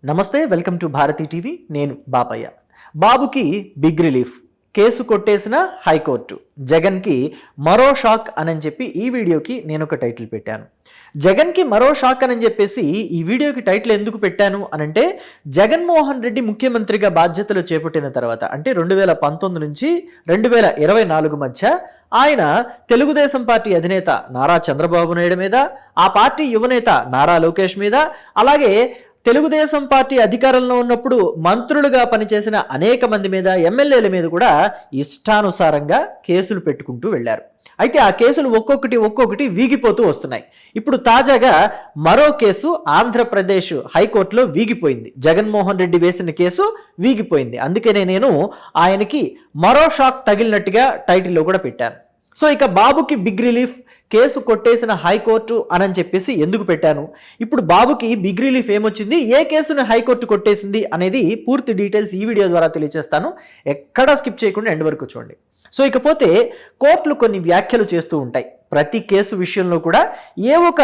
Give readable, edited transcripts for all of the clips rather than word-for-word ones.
నమస్తే, welcome to Bharati TV. నేను బాపయ్య. బాబుకి బిగ్ రిలీఫ్, కేసు కొట్టేసిన హైకోర్టు, జగన్కి మరో షాక్ అని చెప్పి ఈ వీడియోకి నేను ఒక టైటిల్ పెట్టాను. జగన్కి మరో షాక్ అని చెప్పేసి ఈ వీడియోకి టైటిల్ ఎందుకు పెట్టాను అనంటే, జగన్మోహన్ రెడ్డి ముఖ్యమంత్రిగా బాధ్యతలు చేపట్టిన తర్వాత అంటే 2019 నుంచి 2024 మధ్య ఆయన తెలుగుదేశం పార్టీ అధినేత నారా చంద్రబాబు నాయుడు మీద, ఆ పార్టీ యువనేత నారా లోకేష్ మీద, అలాగే తెలుగుదేశం పార్టీ అధికారంలో ఉన్నప్పుడు మంత్రులుగా పనిచేసిన అనేక మంది మీద, ఎమ్మెల్యేల మీద కూడా ఇష్టానుసారంగా కేసులు పెట్టుకుంటూ వెళ్ళారు. అయితే ఆ కేసులు ఒక్కొక్కటి వీగిపోతూ వస్తున్నాయి. ఇప్పుడు తాజాగా మరో కేసు ఆంధ్రప్రదేశ్ హైకోర్టులో వీగిపోయింది. జగన్మోహన్ రెడ్డి వేసిన కేసు వీగిపోయింది. అందుకనే నేను ఆయనకి మరో షాక్ తగిలినట్టుగా టైటిల్లో కూడా పెట్టాను. సో ఇక బాబుకి బిగ్ రిలీఫ్, కేసు కొట్టేసిన హైకోర్టు అని చెప్పేసి ఎందుకు పెట్టాను, ఇప్పుడు బాబుకి బిగ్ రిలీఫ్ ఏమొచ్చింది, ఏ కేసును హైకోర్టు కొట్టేసింది అనేది పూర్తి డీటెయిల్స్ ఈ వీడియో ద్వారా తెలియజేస్తాను. ఎక్కడా స్కిప్ చేయకుండా ఎండ్ వరకు చూడండి. సో ఇకపోతే కోర్టులు కొన్ని వ్యాఖ్యలు చేస్తూ ఉంటాయి. ప్రతి కేసు విషయంలో కూడా ఏ ఒక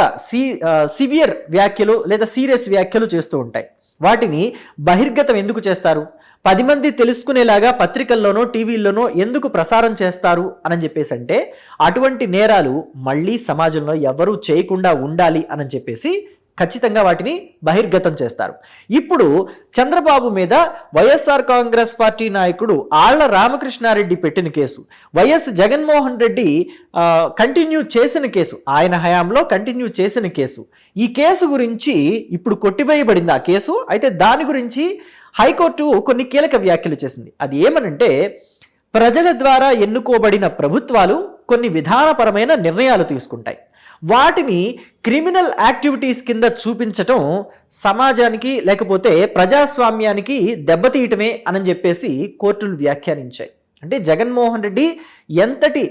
సివియర్ వ్యాఖ్యలు లేదా సీరియస్ వ్యాఖ్యలు చేస్తూ ఉంటాయి. వాటిని బహిర్గతం ఎందుకు చేస్తారు, 10 మంది తెలుసుకునేలాగా పత్రికల్లోనో టీవీల్లోనో ఎందుకు ప్రసారం చేస్తారు అని చెప్పేసి అంటే, అటువంటి నేరాలు మళ్ళీ సమాజంలో ఎవరూ చేయకుండా ఉండాలి అని చెప్పేసి ఖచ్చితంగా వాటిని బహిర్గతం చేస్తారు. ఇప్పుడు చంద్రబాబు మీద వైఎస్ఆర్ కాంగ్రెస్ పార్టీ నాయకుడు ఆళ్ల రామకృష్ణారెడ్డి పెట్టిన case, YS Jaganmohan Reddy continue చేసిన కేసు, ఆయన హయాంలో కంటిన్యూ చేసిన కేసు, ఈ కేసు గురించి ఇప్పుడు కొట్టివేయబడింది ఆ కేసు. అయితే దాని గురించి హైకోర్టు కొన్ని కీలక వ్యాఖ్యలు చేసింది. అది ఏమనంటే, ప్రజల ద్వారా ఎన్నుకోబడిన ప్రభుత్వాలు కొన్ని విధానపరమైన నిర్ణయాలు తీసుకుంటాయి. వాటిని క్రిమినల్ యాక్టివిటీస్ కింద చూపించటం సమాజానికి లేకపోతే ప్రజాస్వామ్యానికి దెబ్బతీయటమే అని చెప్పేసి కోర్టులు వ్యాఖ్యానించాయి. అంటే జగన్మోహన్ రెడ్డి ఎంతటి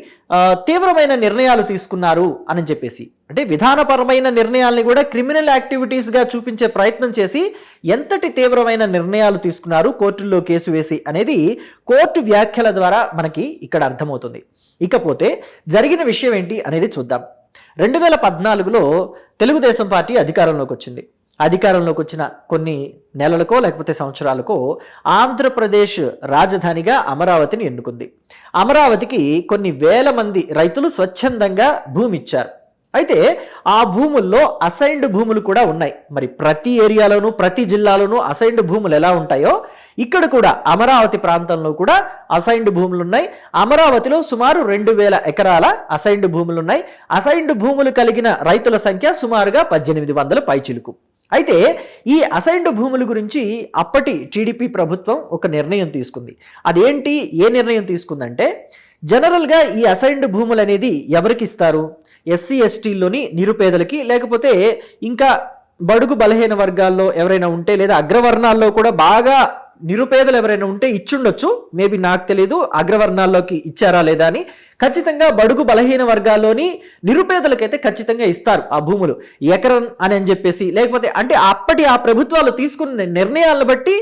తీవ్రమైన నిర్ణయాలు తీసుకున్నారు అని చెప్పేసి, అంటే విధానపరమైన నిర్ణయాల్ని కూడా క్రిమినల్ యాక్టివిటీస్గా చూపించే ప్రయత్నం చేసి ఎంతటి తీవ్రమైన నిర్ణయాలు తీసుకున్నారు కోర్టుల్లో కేసు వేసి అనేది కోర్టు వ్యాఖ్యల ద్వారా మనకి ఇక్కడ అర్థమవుతుంది. ఇకపోతే జరిగిన విషయం ఏంటి అనేది చూద్దాం. 2014లో తెలుగుదేశం పార్టీ అధికారంలోకి వచ్చింది. అధికారంలోకి వచ్చిన కొన్ని నెలలకో లేకపోతే సంవత్సరాలకో ఆంధ్రప్రదేశ్ రాజధానిగా అమరావతిని ఎన్నుకుంది. అమరావతికి కొన్ని వేల మంది రైతులు స్వచ్ఛందంగా భూమి ఇచ్చారు. అయితే ఆ భూముల్లో అసైన్డ్ భూములు కూడా ఉన్నాయి. మరి ప్రతి ఏరియాలోనూ ప్రతి జిల్లాలోనూ అసైన్డ్ భూములు ఎలా ఉంటాయో ఇక్కడ కూడా అమరావతి ప్రాంతంలో కూడా అసైన్డ్ భూములు ఉన్నాయి. అమరావతిలో సుమారు 2000 ఎకరాల అసైన్డ్ భూములు ఉన్నాయి. అసైన్డ్ భూములు కలిగిన రైతుల సంఖ్య సుమారుగా 1800 పైచిలుకు. అయితే ఈ అసైన్డ్ భూముల గురించి అప్పటి టీడీపీ ప్రభుత్వం ఒక నిర్ణయం తీసుకుంది. అదేంటి, ఏ నిర్ణయం తీసుకుందంటే, జనరల్గా ఈ అసైన్డ్ భూములు అనేది ఎవరికి ఇస్తారు, ఎస్సీ ఎస్టీల్లోని నిరుపేదలకి, లేకపోతే ఇంకా బడుగు బలహీన వర్గాల్లో ఎవరైనా ఉంటే, లేదా అగ్రవర్ణాల్లో కూడా బాగా నిరుపేదలు ఎవరైనా ఉంటే ఇచ్చుండొచ్చు, మేబీ నాకు తెలియదు అగ్రవర్ణాల్లోకి ఇచ్చారా లేదా అని. ఖచ్చితంగా బడుగు బలహీన వర్గాల్లోని నిరుపేదలకైతే ఖచ్చితంగా ఇస్తారు ఆ భూములు, ఎకరం అని చెప్పేసి. లేకపోతే అంటే అప్పటి ఆ ప్రభుత్వాలు తీసుకున్న నిర్ణయాలను బట్టి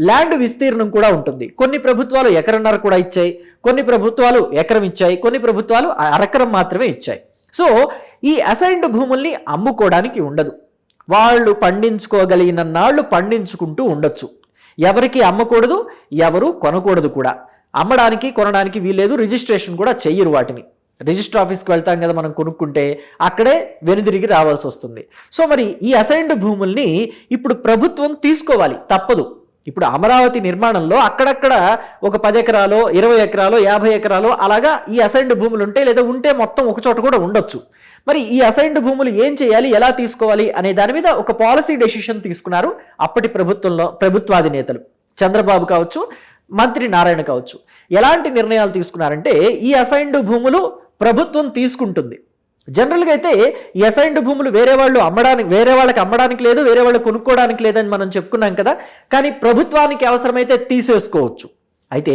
ల్యాండ్ విస్తీర్ణం కూడా ఉంటుంది. కొన్ని ప్రభుత్వాలు ఎకరన్నర కూడా ఇచ్చాయి, కొన్ని ప్రభుత్వాలు ఎకరం ఇచ్చాయి, కొన్ని ప్రభుత్వాలు అరెకరం మాత్రమే ఇచ్చాయి. సో ఈ అసైన్డ్ భూముల్ని అమ్ముకోవడానికి ఉండదు, వాళ్ళు పండించుకోగలిగిన నాళ్ళు పండించుకుంటూ ఉండొచ్చు. ఎవరికి అమ్మకూడదు, ఎవరు కొనకూడదు కూడా. అమ్మడానికి కొనడానికి వీల్లేదు, రిజిస్ట్రేషన్ కూడా చెయ్యరు వాటిని. రిజిస్టర్ ఆఫీస్కి వెళ్తాం కదా మనం కొనుక్కుంటే, అక్కడే వెనుదిరిగి రావాల్సి వస్తుంది. సో మరి ఈ అసైన్డ్ భూముల్ని ఇప్పుడు ప్రభుత్వం తీసుకోవాలి, తప్పదు. ఇప్పుడు అమరావతి నిర్మాణంలో అక్కడక్కడ ఒక 10 ఎకరాలు, 20 ఎకరాలు, 50 ఎకరాలు అలాగా ఈ అసైన్డ్ భూములు ఉంటాయి, లేదా ఉంటే మొత్తం ఒక చోట కూడా ఉండొచ్చు. మరి ఈ అసైన్డ్ భూములు ఏం చేయాలి, ఎలా తీసుకోవాలి అనే దాని మీద ఒక పాలసీ డెసిషన్ తీసుకున్నారు అప్పటి ప్రభుత్వాధినేతలు. చంద్రబాబు కావచ్చు, మంత్రి నారాయణ కావచ్చు. ఎలాంటి నిర్ణయాలు తీసుకున్నారంటే, ఈ అసైన్డ్ భూములు ప్రభుత్వం తీసుకుంటుంది. జనరల్గా అయితే ఈ అసైన్డ్ భూములు వేరే వాళ్ళకి అమ్మడానికి లేదు, వేరే వాళ్ళు కొనుక్కోవడానికి లేదని మనం చెప్పుకున్నాం కదా. కానీ ప్రభుత్వానికి అవసరమైతే తీసేసుకోవచ్చు. అయితే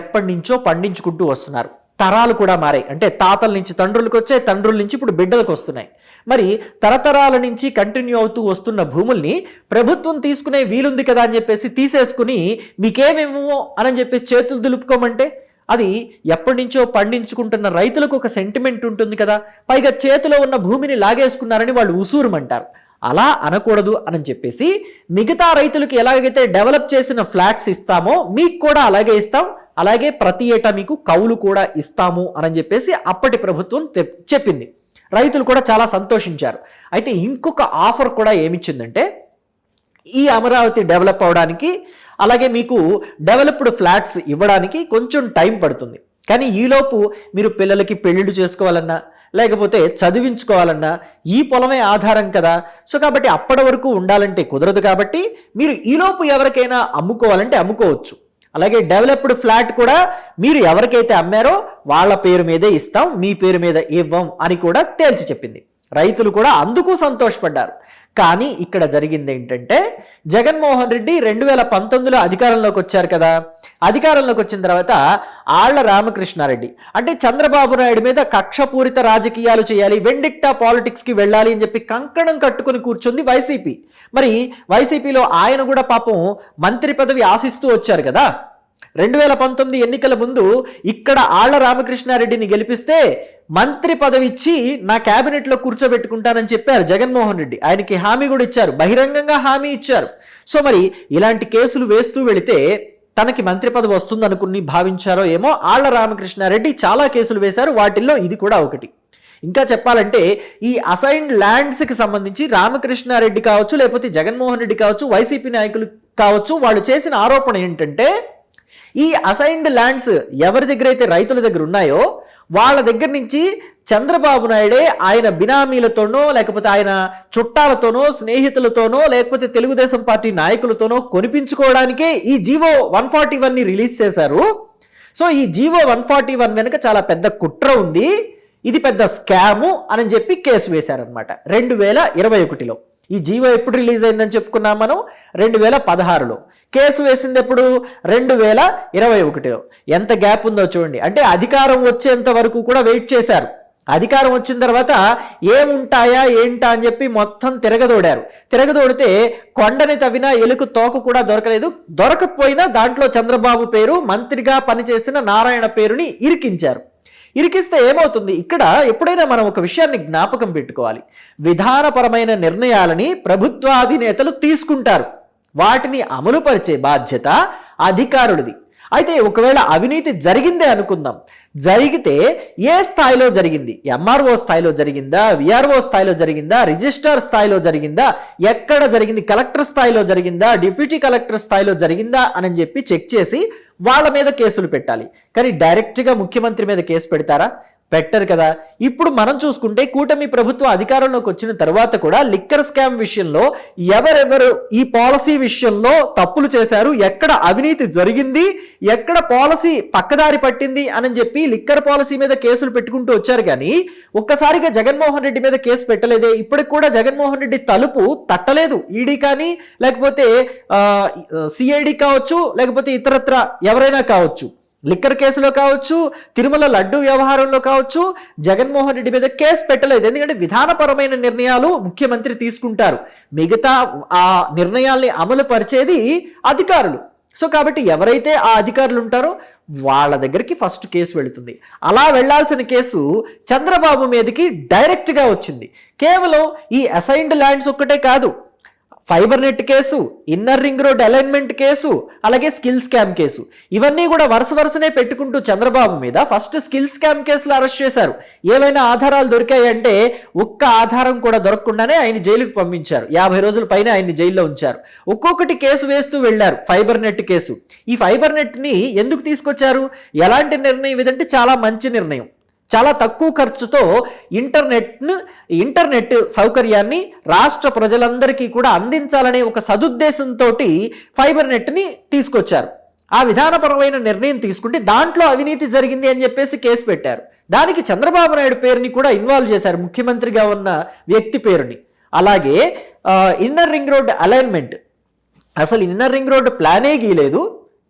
ఎప్పటి నుంచో పండించుకుంటూ వస్తున్నారు. తరాలు కూడా మారాయి. అంటే తాతల నుంచి తండ్రులకు వచ్చాయి, తండ్రుల నుంచి ఇప్పుడు బిడ్డలకు వస్తున్నాయి. మరి తరతరాల నుంచి కంటిన్యూ అవుతూ వస్తున్న భూముల్ని ప్రభుత్వం తీసుకునే వీలుంది కదా అని చెప్పేసి తీసేసుకుని మీకేమేమో అని చెప్పేసి చేతులు దులుపుకోమంటే, అది ఎప్పటి నుంచో పండించుకుంటున్న రైతులకు ఒక సెంటిమెంట్ ఉంటుంది కదా. పైగా చేతిలో ఉన్న భూమిని లాగేసుకున్నారని వాళ్ళు ఉసూరుమంటారు. అలా అనకూడదు అని చెప్పేసి మిగతా రైతులకు ఎలాగైతే డెవలప్ చేసిన ఫ్లాట్స్ ఇస్తామో మీకు కూడా అలాగే ఇస్తాం, అలాగే ప్రతి ఏటా మీకు కౌలు కూడా ఇస్తాము అని చెప్పేసి అప్పటి ప్రభుత్వం చెప్పింది. రైతులు కూడా చాలా సంతోషించారు. అయితే ఇంకొక ఆఫర్ కూడా ఏమిచ్చిందంటే ఈ అమరావతి డెవలప్ అవడానికి అలాగే మీకు డెవలప్డ్ ఫ్లాట్స్ ఇవ్వడానికి కొంచెం టైం పడుతుంది, కానీ ఈలోపు మీరు పిల్లలకి పెళ్ళిళ్ళు చేసుకోవాలన్నా లేకపోతే చదివించుకోవాలన్నా ఈ పొలమే ఆధారం కదా. సో కాబట్టి అప్పటి వరకు ఉండాలంటే కుదరదు, కాబట్టి మీరు ఈలోపు ఎవరికైనా అమ్ముకోవాలంటే అమ్ముకోవచ్చు. అలాగే డెవలప్డ్ ఫ్లాట్ కూడా మీరు ఎవరికైతే అమ్మారో వాళ్ళ పేరు మీదే ఇస్తాం, మీ పేరు మీద ఇవ్వం అని కూడా తేల్చి చెప్పింది. రైతులు కూడా అందుకు సంతోషపడ్డారు. కానీ ఇక్కడ జరిగింది ఏంటంటే జగన్మోహన్ రెడ్డి 2019లో అధికారంలోకి వచ్చారు కదా. అధికారంలోకి వచ్చిన తర్వాత ఆళ్ల రామకృష్ణారెడ్డి అంటే చంద్రబాబు నాయుడు మీద కక్షపూరిత రాజకీయాలు చేయాలి, వెండిక్టా పాలిటిక్స్కి వెళ్ళాలి అని చెప్పి కంకణం కట్టుకుని కూర్చుంది వైసీపీ. మరి వైసీపీలో ఆయన కూడా పాపం మంత్రి పదవి ఆశిస్తూ వచ్చారు కదా. 2019 ఎన్నికల ముందు ఇక్కడ ఆళ్ల రామకృష్ణారెడ్డిని గెలిపిస్తే మంత్రి పదవి ఇచ్చి నా క్యాబినెట్లో కూర్చోబెట్టుకుంటానని చెప్పారు జగన్మోహన్ రెడ్డి. ఆయనకి హామీ కూడా ఇచ్చారు, బహిరంగంగా హామీ ఇచ్చారు. సో మరి ఇలాంటి కేసులు వేస్తూ వెళితే తనకి మంత్రి పదవి వస్తుంది అనుకుని భావించారో ఏమో ఆళ్ల రామకృష్ణారెడ్డి చాలా కేసులు వేశారు, వాటిల్లో ఇది కూడా ఒకటి. ఇంకా చెప్పాలంటే ఈ అసైన్డ్ ల్యాండ్స్కి సంబంధించి రామకృష్ణారెడ్డి కావచ్చు లేకపోతే జగన్మోహన్ రెడ్డి కావచ్చు వైసీపీ నాయకులు కావచ్చు వాళ్ళు చేసిన ఆరోపణ ఏంటంటే ఈ అసైన్డ్ ల్యాండ్స్ ఎవరి దగ్గర అయితే రైతుల దగ్గర ఉన్నాయో వాళ్ళ దగ్గర నుంచి చంద్రబాబు నాయుడే ఆయన బినామీలతోనో లేకపోతే ఆయన చుట్టాలతోనో స్నేహితులతోనో లేకపోతే తెలుగుదేశం పార్టీ నాయకులతోనో కొనిపించుకోవడానికే ఈ జీవో 141ని రిలీజ్ చేశారు. సో ఈ జీవో 141 వెనుక చాలా పెద్ద కుట్ర ఉంది, ఇది పెద్ద స్కాము అని చెప్పి కేసు వేశారనమాట 2021లో. ఈ జీవో ఎప్పుడు రిలీజ్ అయిందని చెప్పుకున్నాం మనం 2016లో. కేసు వేసింది ఎప్పుడు 2021లో. ఎంత గ్యాప్ ఉందో చూడండి. అంటే అధికారం వచ్చేంత వరకు కూడా వెయిట్ చేశారు. అధికారం వచ్చిన తర్వాత ఏముంటాయా ఏంటా అని చెప్పి మొత్తం తిరగదోడితే కొండని తవ్వినా ఎలుక తోక కూడా దొరకలేదు. దొరకపోయినా దాంట్లో చంద్రబాబు పేరు, మంత్రిగా పనిచేసిన నారాయణ పేరుని ఇరికిస్తే ఏమవుతుంది, ఇక్కడ ఎప్పుడైనా మనం ఒక విషయాన్ని జ్ఞాపకం పెట్టుకోవాలి. విధానపరమైన నిర్ణయాలని ప్రభుత్వాధినేతలు తీసుకుంటారు, వాటిని అమలుపరిచే బాధ్యత అధికారులది. అయితే ఒకవేళ అవినీతి జరిగిందే అనుకుందాం, జరిగితే ఏ స్థాయిలో జరిగింది, ఎంఆర్ఓ స్థాయిలో జరిగిందా, విఆర్ఓ స్థాయిలో జరిగిందా, రిజిస్ట్రార్ స్థాయిలో జరిగిందా, ఎక్కడ జరిగింది, కలెక్టర్ స్థాయిలో జరిగిందా, డిప్యూటీ కలెక్టర్ స్థాయిలో జరిగిందా అని చెప్పి చెక్ చేసి వాళ్ళ మీద కేసులు పెట్టాలి. కానీ డైరెక్ట్గా ముఖ్యమంత్రి మీద కేసు పెడతారా? పెట్టరు కదా. ఇప్పుడు మనం చూసుకుంటే కూటమి ప్రభుత్వం అధికారంలోకి వచ్చిన తర్వాత కూడా లిక్కర్ స్కామ్ విషయంలో ఎవరెవరు ఈ పాలసీ విషయంలో తప్పులు చేశారు, ఎక్కడ అవినీతి జరిగింది, ఎక్కడ పాలసీ పక్కదారి పట్టింది అని చెప్పి లిక్కర్ పాలసీ మీద కేసులు పెట్టుకుంటూ వచ్చారు. కానీ ఒక్కసారిగా జగన్మోహన్ రెడ్డి మీద కేసు పెట్టలేదే. ఇప్పటికి కూడా జగన్మోహన్ రెడ్డి తలుపు తట్టలేదు. ఈడీ కానీ లేకపోతే సిఐడి కావచ్చు లేకపోతే ఇతరత్ర ఎవరైనా కావచ్చు, లిక్కర్ కేసులో కావచ్చు, తిరుమల లడ్డు వ్యవహారంలో కావచ్చు, జగన్మోహన్ రెడ్డి మీద కేసు పెట్టలేదు. ఎందుకంటే విధానపరమైన నిర్ణయాలు ముఖ్యమంత్రి తీసుకుంటారు, మిగతా ఆ నిర్ణయాల్ని అమలు పరిచేది అధికారులు. సో కాబట్టి ఎవరైతే ఆ అధికారులు ఉంటారో వాళ్ళ దగ్గరికి ఫస్ట్ కేసు వెళుతుంది. అలా వెళ్లాల్సిన కేసు చంద్రబాబు మీదకి డైరెక్ట్గా వచ్చింది. కేవలం ఈ అసైన్డ్ ల్యాండ్స్ ఒక్కటే కాదు, fibre net case, inner ring road alignment case, అలాగే స్కిల్ స్కామ్ కేసు, ఇవన్నీ కూడా వరుసనే పెట్టుకుంటూ చంద్రబాబు మీద ఫస్ట్ స్కిల్ స్కామ్ కేసులు అరెస్ట్ చేశారు. ఏవైనా ఆధారాలు దొరికాయంటే ఒక్క ఆధారం కూడా దొరకకుండానే ఆయన జైలుకు పంపించారు. 50 రోజుల పైన ఆయన్ని జైల్లో ఉంచారు. ఒక్కొక్కటి కేసు వేస్తూ వెళ్లారు. ఫైబర్ నెట్ కేసు, ఈ ఫైబర్ నెట్ని ఎందుకు తీసుకొచ్చారు, ఎలాంటి నిర్ణయం ఇదంటే చాలా మంచి నిర్ణయం. చాలా తక్కువ ఖర్చుతో ఇంటర్నెట్ సౌకర్యాన్ని రాష్ట్ర ప్రజలందరికీ కూడా అందించాలనే ఒక సదుద్దేశంతో ఫైబర్ నెట్ని తీసుకొచ్చారు. ఆ విధానపరమైన నిర్ణయం తీసుకుంటే దాంట్లో అవినీతి జరిగింది అని చెప్పేసి కేసు పెట్టారు. దానికి చంద్రబాబు నాయుడు పేరుని కూడా ఇన్వాల్వ్ చేశారు, ముఖ్యమంత్రిగా ఉన్న వ్యక్తి పేరుని. అలాగే ఇన్నర్ రింగ్ రోడ్ అలైన్మెంట్, అసలు ఇన్నర్ రింగ్ రోడ్ ప్లానే గీయలేదు,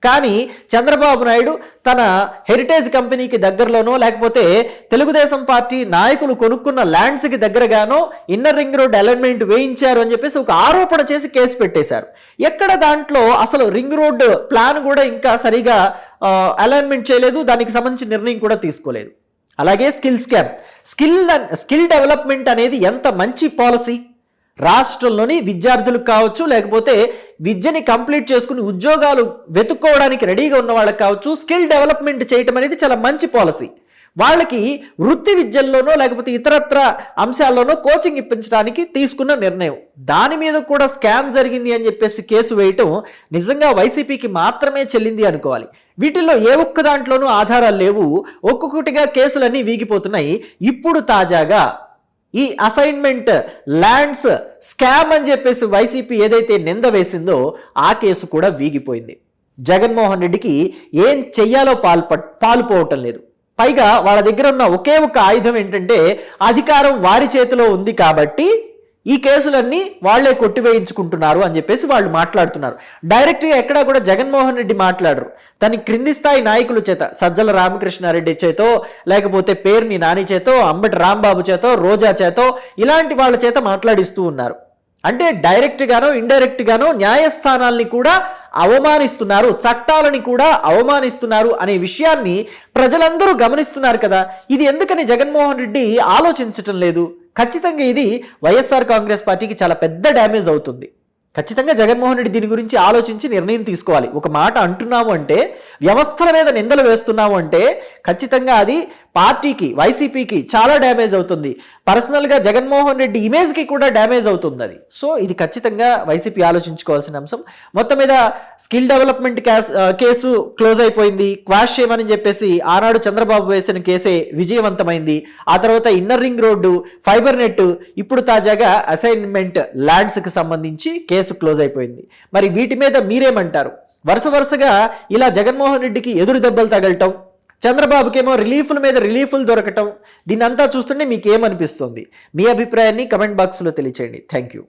కానీ చంద్రబాబు నాయుడు తన హెరిటేజ్ కంపెనీకి దగ్గరలోనో లేకపోతే తెలుగుదేశం పార్టీ నాయకులు కొనుక్కున్న ల్యాండ్స్కి దగ్గరగానో ఇన్నర్ రింగ్ రోడ్ అలైన్మెంట్ వేయించారు అని చెప్పేసి ఒక ఆరోపణ చేసి కేసు పెట్టేశారు. ఎక్కడ దాంట్లో అసలు రింగ్ రోడ్ ప్లాన్ కూడా ఇంకా సరిగా అలైన్మెంట్ చేయలేదు, దానికి సంబంధించిన నిర్ణయం కూడా తీసుకోలేదు. అలాగే స్కిల్ స్కామ్, స్కిల్ డెవలప్మెంట్ అనేది ఎంత మంచి పాలసీ. రాష్ట్రంలోని విద్యార్థులకు కావచ్చు, లేకపోతే విద్యని కంప్లీట్ చేసుకుని ఉద్యోగాలు వెతుక్కోవడానికి రెడీగా ఉన్న వాళ్ళకి కావచ్చు, స్కిల్ డెవలప్మెంట్ చేయటం అనేది చాలా మంచి పాలసీ. వాళ్ళకి వృత్తి విద్యల్లోనో లేకపోతే ఇతరత్ర అంశాల్లోనో కోచింగ్ ఇప్పించడానికి తీసుకున్న నిర్ణయం. దాని మీద కూడా స్కామ్ జరిగింది అని చెప్పేసి కేసు వేయటం నిజంగా వైసీపీకి మాత్రమే చెల్లింది అనుకోవాలి. వీటిల్లో ఏ ఒక్క దాంట్లోనూ ఆధారాలు లేవు. ఒక్కొక్కటిగా కేసులన్నీ వీగిపోతున్నాయి. ఇప్పుడు తాజాగా ఈ అసైన్మెంట్ ల్యాండ్స్ స్కామ్ అని చెప్పేసి వైసీపీ ఏదైతే నింద వేసిందో ఆ కేసు కూడా వీగిపోయింది. జగన్మోహన్ రెడ్డికి ఏం చెయ్యాలో పాలుపోవటం లేదు. పైగా వాళ్ళ దగ్గర ఉన్న ఒకే ఒక ఆయుధం ఏంటంటే అధికారం వారి చేతిలో ఉంది కాబట్టి ఈ కేసులన్నీ వాళ్లే కొట్టివేయించుకుంటున్నారు అని చెప్పేసి వాళ్ళు మాట్లాడుతున్నారు. డైరెక్ట్గా ఎక్కడా కూడా జగన్మోహన్ రెడ్డి మాట్లాడరు. తన క్రింది స్థాయి నాయకుల చేత, సజ్జల రామకృష్ణారెడ్డి చేతో, లేకపోతే పేర్ని నాని చేతో, అంబటి రాంబాబు చేతో, రోజా చేతో, ఇలాంటి వాళ్ళ చేత మాట్లాడిస్తూ ఉన్నారు. అంటే డైరెక్ట్ గానో ఇండైరెక్ట్ గానో న్యాయస్థానాల్ని కూడా అవమానిస్తున్నారు, చట్టాలని కూడా అవమానిస్తున్నారు అనే విషయాన్ని ప్రజలందరూ గమనిస్తున్నారు కదా. ఇది ఎందుకని జగన్మోహన్ రెడ్డి ఆలోచించటం లేదు? ఖచ్చితంగా ఇది వైఎస్ఆర్ కాంగ్రెస్ పార్టీకి చాలా పెద్ద డ్యామేజ్ అవుతుంది. ఖచ్చితంగా జగన్మోహన్ రెడ్డి దీని గురించి ఆలోచించి నిర్ణయం తీసుకోవాలి. ఒక మాట అంటున్నాము అంటే, వ్యవస్థల మీద నిందలు వేస్తున్నాము అంటే ఖచ్చితంగా అది పార్టీకి, వైసీపీకి చాలా డ్యామేజ్ అవుతుంది. పర్సనల్గా జగన్మోహన్ రెడ్డి ఇమేజ్కి కూడా డ్యామేజ్ అవుతుంది అది. సో ఇది ఖచ్చితంగా వైసీపీ ఆలోచించుకోవాల్సిన అంశం. మొత్తం మీద స్కిల్ డెవలప్మెంట్ కేసు క్లోజ్ అయిపోయింది. క్వాష్ చేయమని చెప్పేసి ఆనాడు చంద్రబాబు వేసిన కేసే విజయవంతమైంది. ఆ తర్వాత inner ring road, fibre net, ఇప్పుడు తాజాగా అసైన్మెంట్ ల్యాండ్స్కి సంబంధించి కేసు క్లోజ్ అయిపోయింది. మరి వీటి మీద మీరేమంటారు? వరుసగా ఇలా జగన్మోహన్ రెడ్డికి ఎదురు దెబ్బలు తగలటం, చంద్రబాబుకేమో రిలీఫ్ల మీద రిలీఫ్లు దొరకటం, దీన్నంతా చూస్తుంటే మీకు ఏమనిపిస్తుంది? మీ అభిప్రాయాన్ని కమెంట్ బాక్స్లో తెలియచేయండి. Thank you.